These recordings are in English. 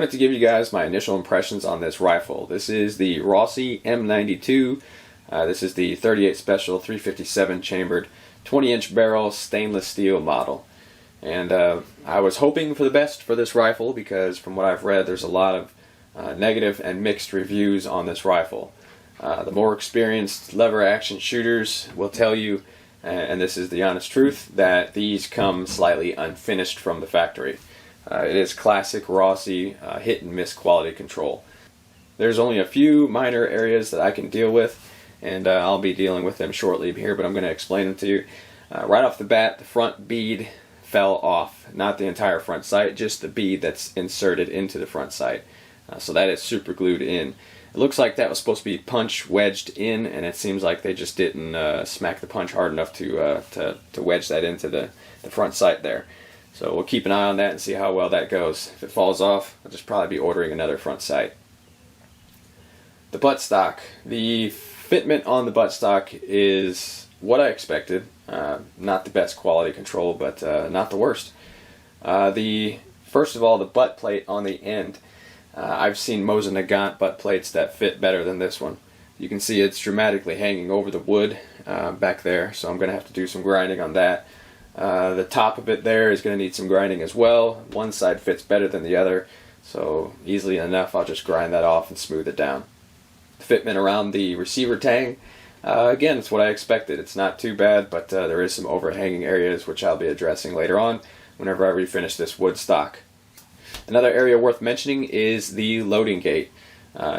Wanted to give you guys my initial impressions on this rifle. This is the Rossi M92. This is the 38 Special 357 chambered 20-inch barrel stainless steel model. And I was hoping for the best for this rifle because from what I've read there's a lot of negative and mixed reviews on this rifle. The more experienced lever action shooters will tell you, and this is the honest truth, that these come slightly unfinished from the factory. It is classic Rossi hit and miss quality control. There's only a few minor areas that I can deal with, and I'll be dealing with them shortly here, but I'm going to explain them to you. Right off the bat, the front bead fell off. Not the entire front sight, just the bead that's inserted into the front sight. So that is super glued in. It looks like that was supposed to be punch wedged in, and it seems like they just didn't smack the punch hard enough to wedge that into the front sight there. So we'll keep an eye on that and see how well that goes. If it falls off, I'll just probably be ordering another front sight. The buttstock. The fitment on the buttstock is what I expected. Not the best quality control, but not the worst. First of all, the butt plate on the end. I've seen Mosin Nagant butt plates that fit better than this one. You can see it's dramatically hanging over the wood back there, so I'm going to have to do some grinding on that. The top of it there is going to need some grinding as well. One side fits better than the other, so easily enough I'll just grind that off and smooth it down. The fitment around the receiver tang, again, it's what I expected. It's not too bad, but there is some overhanging areas which I'll be addressing later on whenever I refinish this wood stock. Another area worth mentioning is the loading gate.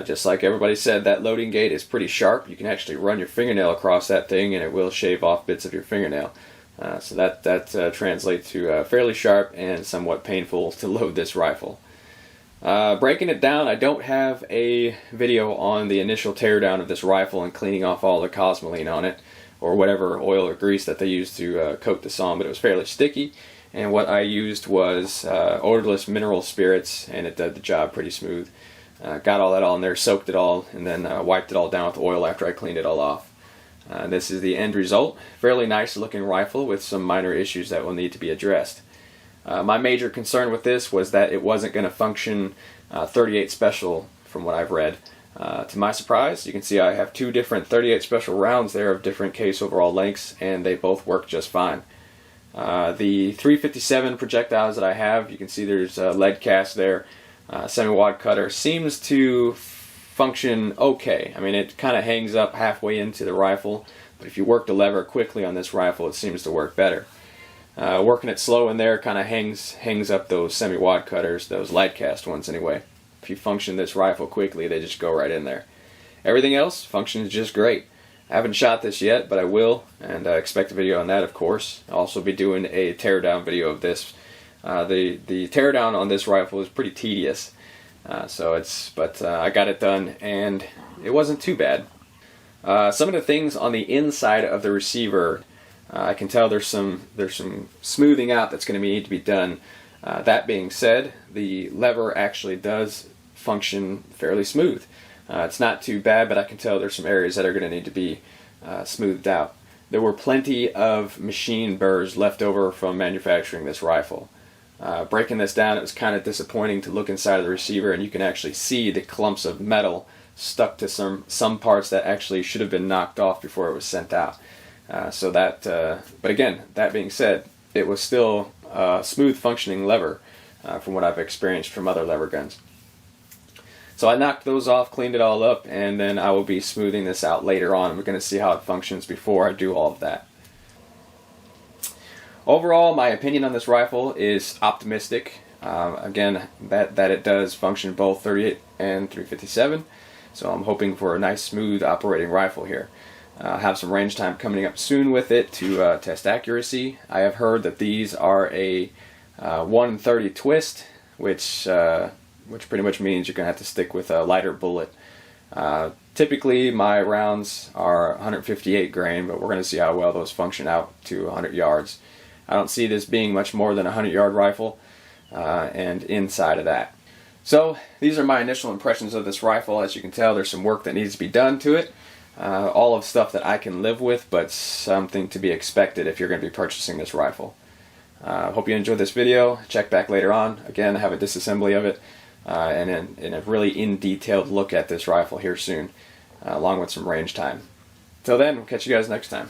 Just like everybody said, that loading gate is pretty sharp. You can actually run your fingernail across that thing and it will shave off bits of your fingernail. So that translates to fairly sharp and somewhat painful to load this rifle. Breaking it down, I don't have a video on the initial teardown of this rifle and cleaning off all the cosmoline on it, or whatever oil or grease that they used to coat this on, but it was fairly sticky. And what I used was odorless mineral spirits, and it did the job pretty smooth. Got all that all in there, soaked it all, and then wiped it all down with oil after I cleaned it all off. This is the end result. Fairly nice looking rifle with some minor issues that will need to be addressed. My major concern with this was that it wasn't going to function 38 Special from what I've read. To my surprise, you can see I have two different 38 Special rounds there of different case overall lengths, and they both work just fine. The 357 projectiles that I have, you can see there's a lead cast there. Semi-wad cutter seems to function okay. I mean, it kind of hangs up halfway into the rifle, but if you work the lever quickly on this rifle, it seems to work better. Working it slow in there kind of hangs up those semi-wad cutters, those light cast ones anyway. If you function this rifle quickly, they just go right in there. Everything else functions just great. I haven't shot this yet, but I will, and expect a video on that, of course. I'll also be doing a teardown video of this. The teardown on this rifle is pretty tedious, but I got it done, and it wasn't too bad. Some of the things on the inside of the receiver, I can tell there's some smoothing out that's going to need to be done. That being said, the lever actually does function fairly smooth. It's not too bad, but I can tell there's some areas that are going to need to be smoothed out. There were plenty of machine burrs left over from manufacturing this rifle. Breaking this down, it was kind of disappointing to look inside of the receiver, and you can actually see the clumps of metal stuck to some parts that actually should have been knocked off before it was sent out. But again, that being said, it was still a smooth functioning lever from what I've experienced from other lever guns. So I knocked those off, cleaned it all up, and then I will be smoothing this out later on. We're going to see how it functions before I do all of that. Overall, my opinion on this rifle is optimistic. Again, that it does function both 38 and 357. So I'm hoping for a nice, smooth operating rifle here. I have some range time coming up soon with it to test accuracy. I have heard that these are a 130 twist, which pretty much means you're going to have to stick with a lighter bullet. Typically my rounds are 158 grain, but we're going to see how well those function out to 100 yards. I don't see this being much more than a 100-yard rifle, and inside of that. So these are my initial impressions of this rifle. As you can tell, there's some work that needs to be done to it. All of stuff that I can live with, but something to be expected if you're going to be purchasing this rifle. Hope you enjoyed this video. Check back later on. Again, I have a disassembly of it. and a really in-detailed look at this rifle here soon, along with some range time. Till then, we'll catch you guys next time.